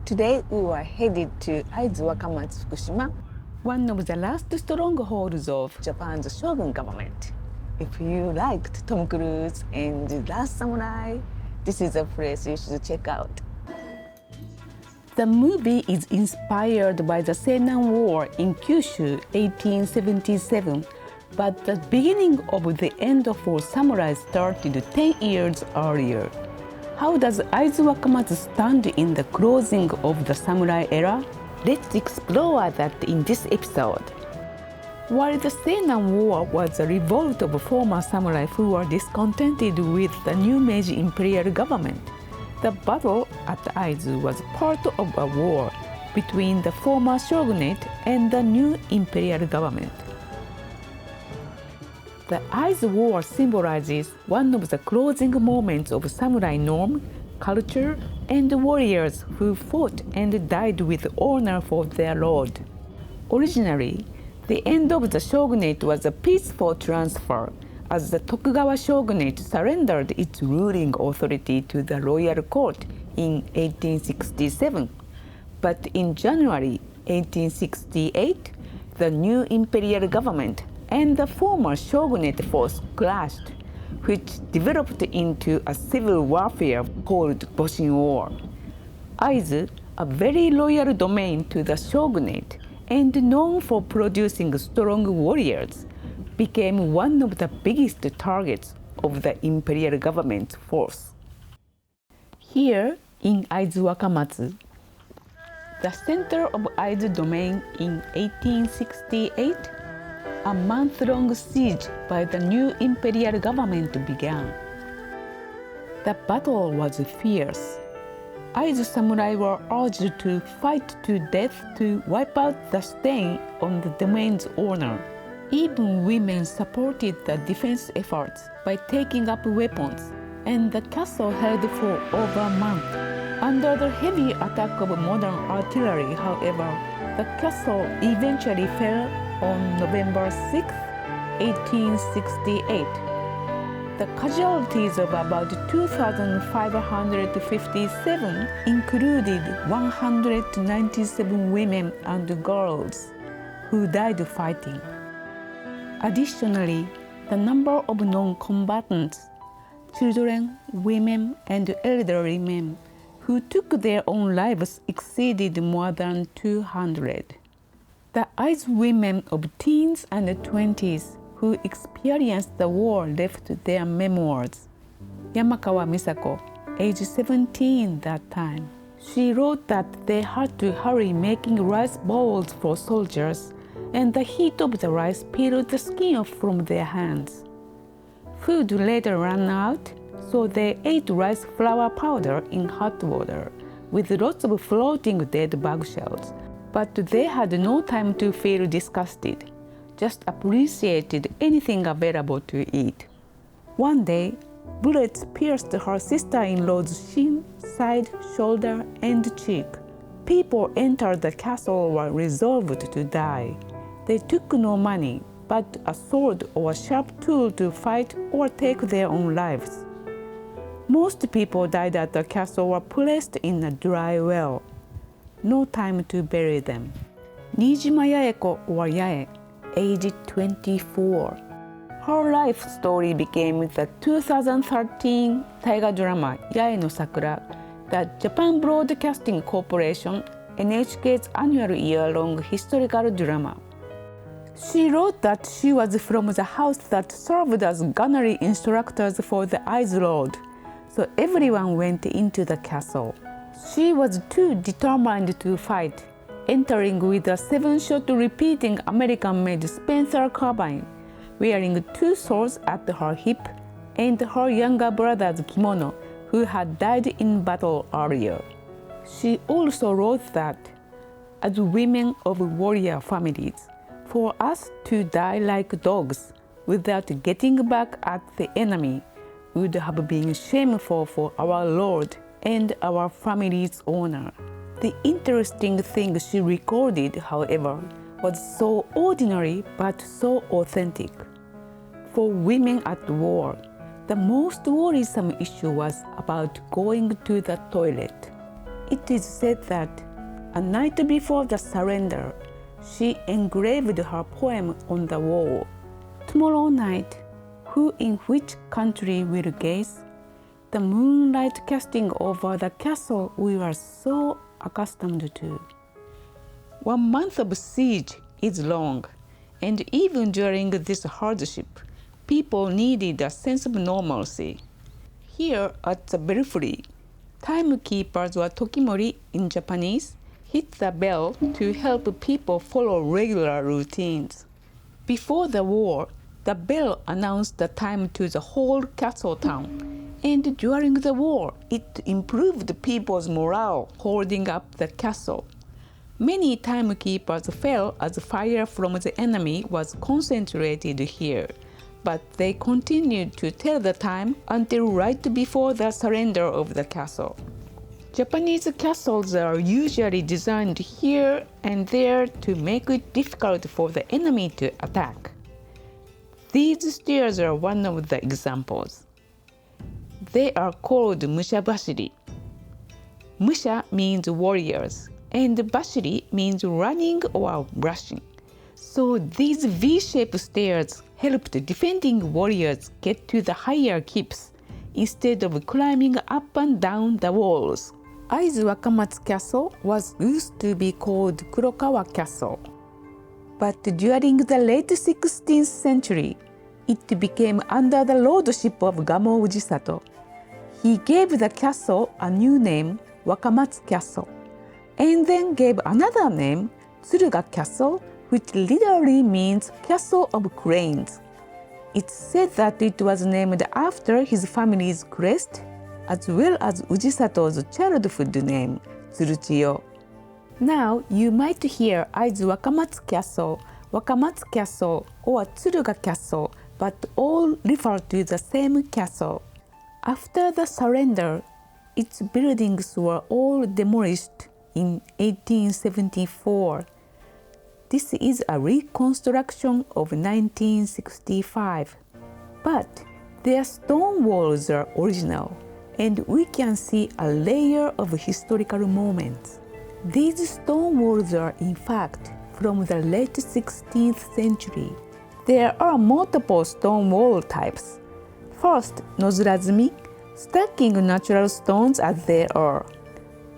Today we were headed to Aizu Wakamatsu Fukushima, one of the last strongholds of Japan's shogun government. If you liked Tom Cruise and The Last Samurai, this is a place you should check out. The movie is inspired by the Seinan War in Kyushu 1877, but the beginning of the end for samurai started 10 years earlier. How does Aizu Wakamatsu stand in the closing of the samurai era? Let's explore that in this episode. While the Seinan War was a revolt of former samurai who were discontented with the new Meiji imperial government, the battle at Aizu was part of a war between the former shogunate and the new imperial government. The Aizu War symbolizes one of the closing moments of samurai norm, culture, and warriors who fought and died with honor for their lord. Originally, the end of the shogunate was a peaceful transfer, as the Tokugawa shogunate surrendered its ruling authority to the royal court in 1867. But in January 1868, the new imperial government and the former shogunate force clashed, which developed into a civil warfare called Boshin War. Aizu, a very loyal domain to the shogunate and known for producing strong warriors, became one of the biggest targets of the imperial government's force. Here in Aizu Wakamatsu, the center of Aizu domain in 1868, a month-long siege by the new imperial government began. The battle was fierce. Aizu samurai were urged to fight to death to wipe out the stain on the domain's honor. Even women supported the defense efforts by taking up weapons, and the castle held for over a month. Under the heavy attack of modern artillery, however, the castle eventually fell on November 6, 1868. The casualties of about 2,557 included 197 women and girls who died fighting. Additionally, the number of non-combatants, children, women, and elderly men who took their own lives exceeded more than 200. The Aizu women of teens and 20s who experienced the war left their memoirs. Yamakawa Misako, age 17 that time, she wrote that they had to hurry making rice bowls for soldiers, and the heat of the rice peeled the skin off from their hands. Food later ran out, so they ate rice flour powder in hot water with lots of floating dead bug shells. But they had no time to feel disgusted, just appreciated anything available to eat. One day, bullets pierced her sister-in-law's shin, side, shoulder, and cheek. People entered the castle were resolved to die. They took no money, but a sword or a sharp tool to fight or take their own lives. Most people died at the castle were placed in a dry well. No time to bury them. Nijima Yaeko, or Yae, aged 24. Her life story became the 2013 Taiga drama Yae no Sakura, the Japan Broadcasting Corporation, NHK's annual year-long historical drama. She wrote that she was from the house that served as gunnery instructors for the Aizu Lord, so everyone went into the castle. She was too determined to fight, entering with a 7-shot repeating American-made Spencer carbine, wearing 2 swords at her hip, and her younger brother's kimono, who had died in battle earlier. She also wrote that, as women of warrior families, for us to die like dogs without getting back at the enemy would have been shameful for our Lord and our family's honor. The interesting thing she recorded, however, was so ordinary but so authentic. For women at war, the most worrisome issue was about going to the toilet. It is said that a night before the surrender, she engraved her poem on the wall. Tomorrow night, who in which country will gaze? The moonlight casting over the castle we were so accustomed to. 1 month of siege is long, and even during this hardship, people needed a sense of normalcy. Here at the belfry, timekeepers or tokimori in Japanese hit the bell to help people follow regular routines. Before the war, the bell announced the time to the whole castle town, and during the war, it improved people's morale holding up the castle. Many timekeepers fell as fire from the enemy was concentrated here, but they continued to tell the time until right before the surrender of the castle. Japanese castles are usually designed here and there to make it difficult for the enemy to attack. These stairs are one of the examples. They are called mushabashiri. Musha means warriors, and bashiri means running or rushing. So these V-shaped stairs helped defending warriors get to the higher keeps instead of climbing up and down the walls. Aizu Wakamatsu Castle was used to be called Kurokawa Castle. But during the late 16th century, it became under the lordship of Gamo Ujisato. He gave the castle a new name, Wakamatsu Castle, and then gave another name, Tsuruga Castle, which literally means Castle of Cranes. It's said that it was named after his family's crest, as well as Ujisato's childhood name, Tsuruchiyo. Now you might hear Aizu Wakamatsu Castle, Wakamatsu Castle, or Tsuruga Castle, but all refer to the same castle. After the surrender, its buildings were all demolished in 1874. This is a reconstruction of 1965, but their stone walls are original, and we can see a layer of historical moments. These stone walls are in fact from the late 16th century. There are multiple stone wall types. First, nozurazumi, stacking natural stones as they are.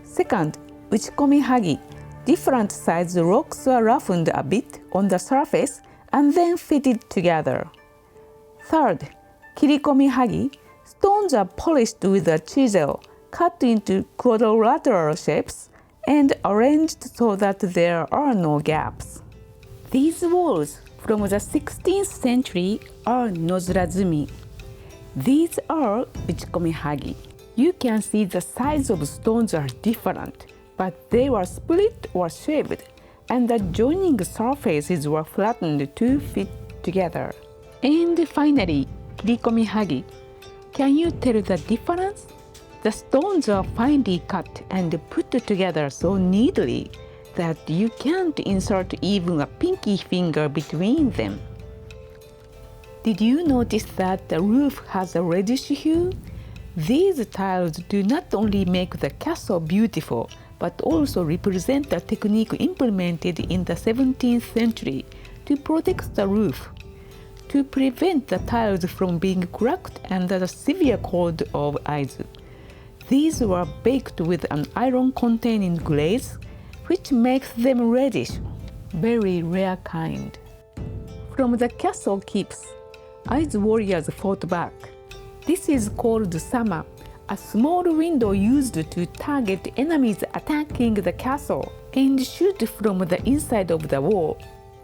Second, uchikomi hagi, different sized rocks are roughened a bit on the surface and then fitted together. Third, kirikomi hagi, stones are polished with a chisel, cut into quadrilateral shapes, and arranged so that there are no gaps. These walls from the 16th century are nozurazumi. These are uchikomi hagi. You can see the size of stones are different, but they were split or shaved, and the joining surfaces were flattened to fit together. And finally, kirikomi hagi. Can you tell the difference? The stones are finely cut and put together so neatly that you can't insert even a pinky finger between them. Did you notice that the roof has a reddish hue? These tiles do not only make the castle beautiful, but also represent the technique implemented in the 17th century to protect the roof, to prevent the tiles from being cracked under the severe cold of Aizu. These were baked with an iron-containing glaze, which makes them reddish, very rare kind. From the castle keeps, Aizu warriors fought back. This is called sama, a small window used to target enemies attacking the castle and shoot from the inside of the wall.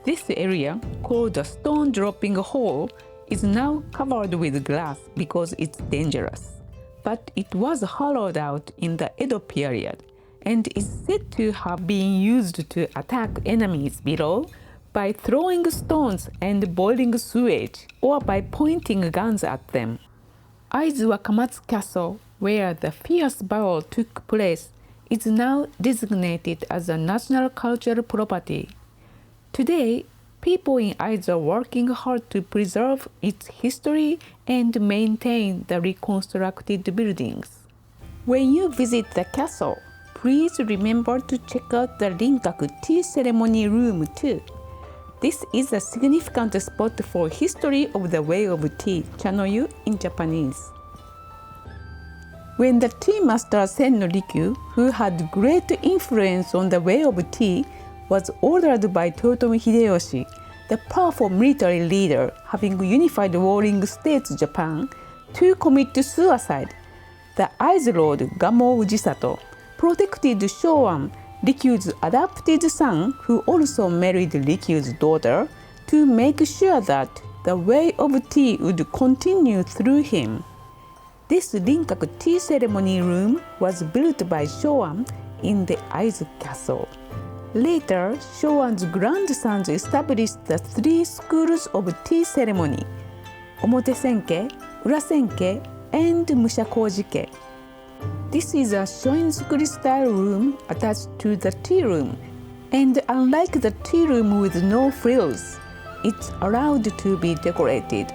This area, called a stone dropping hole, is now covered with glass because it's dangerous. But it was hollowed out in the Edo period and is said to have been used to attack enemies below by throwing stones and boiling sewage, or by pointing guns at them. Aizu Wakamatsu Castle, where the fierce battle took place, is now designated as a national cultural property. Today, people in Aizu are working hard to preserve its history and maintain the reconstructed buildings. When you visit the castle, please remember to check out the Rinkaku Tea Ceremony Room too. This is a significant spot for history of the way of tea, Chanoyu in Japanese. When the tea master Senno Rikyu, who had great influence on the way of tea, was ordered by Toyotomi Hideyoshi, the powerful military leader having unified warring states Japan, to commit suicide, the Aizu Lord Gamo Ujisato protected Showan, Rikyu's adopted son, who also married Rikyu's daughter, to make sure that the way of tea would continue through him. This Rinkaku Tea Ceremony Room was built by Showan in the Aizu Castle. Later, Showan's grandsons established the 3 schools of tea ceremony: Omote Senke, Ura Senke, and Mushakoji-ke. This is a Shoin-zukuri-style room attached to the tea room, and unlike the tea room with no frills, it's allowed to be decorated.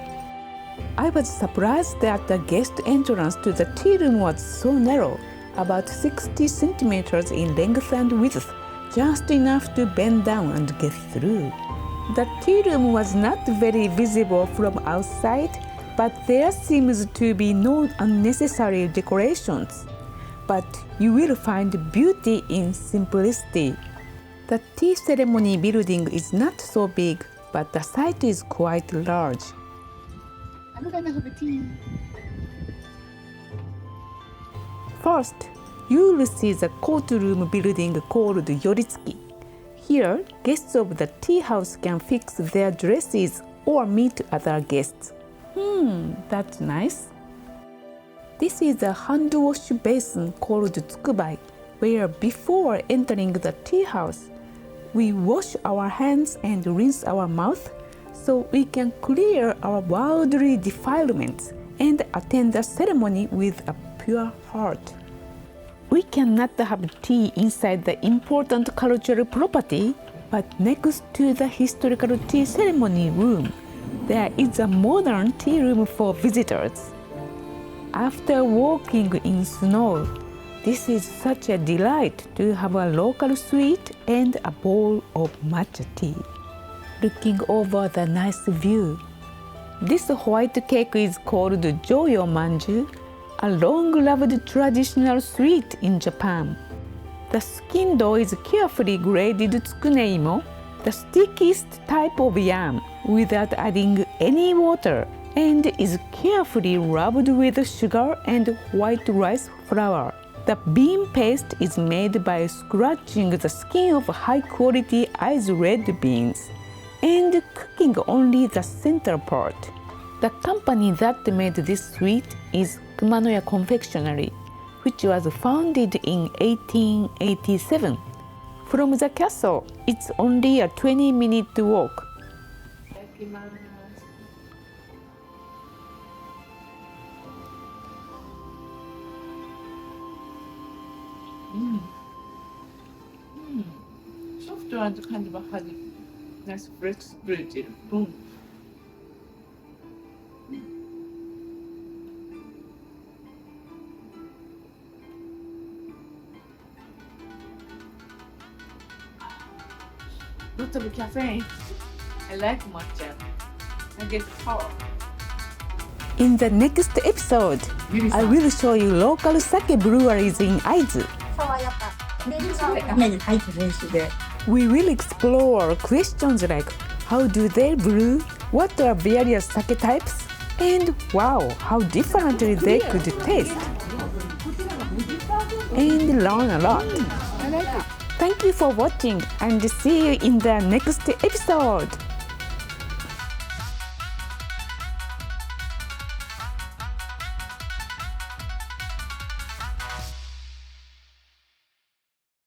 I was surprised that the guest entrance to the tea room was so narrow, about 60 centimeters in length and width, just enough to bend down and get through. The tea room was not very visible from outside, but there seems to be no unnecessary decorations. But you will find beauty in simplicity. The tea ceremony building is not so big, but the site is quite large. I'm gonna have a tea. First, you will see the courtroom building called Yoritsuki. Here, guests of the tea house can fix their dresses or meet other guests. That's nice. This is a hand wash basin called Tsukubai, where before entering the tea house, we wash our hands and rinse our mouth so we can clear our worldly defilements and attend the ceremony with a pure heart. We cannot have tea inside the important cultural property, but next to the historical tea ceremony room, there is a modern tea room for visitors. After walking in snow, this is such a delight to have a local sweet and a bowl of matcha tea. Looking over the nice view, this white cake is called Joyo Manju, a long-loved traditional sweet in Japan. The skin dough is carefully graded tsukuneimo, the stickiest type of yam, without adding any water, and is carefully rubbed with sugar and white rice flour. The bean paste is made by scratching the skin of high-quality Aizu red beans and cooking only the center part. The company that made this sweet is Kumanoya Confectionery, which was founded in 1887. From the castle, it's only a 20-minute walk. Soft and kind of a nice flexibility. Boom. Lots of caffeine. I like matcha. I get power. In the next episode, I will show you local sake breweries in Aizu. We will explore questions like how do they brew, what are various sake types, and wow, how differently they could taste. And learn a lot. Thank you for watching and see you in the next episode.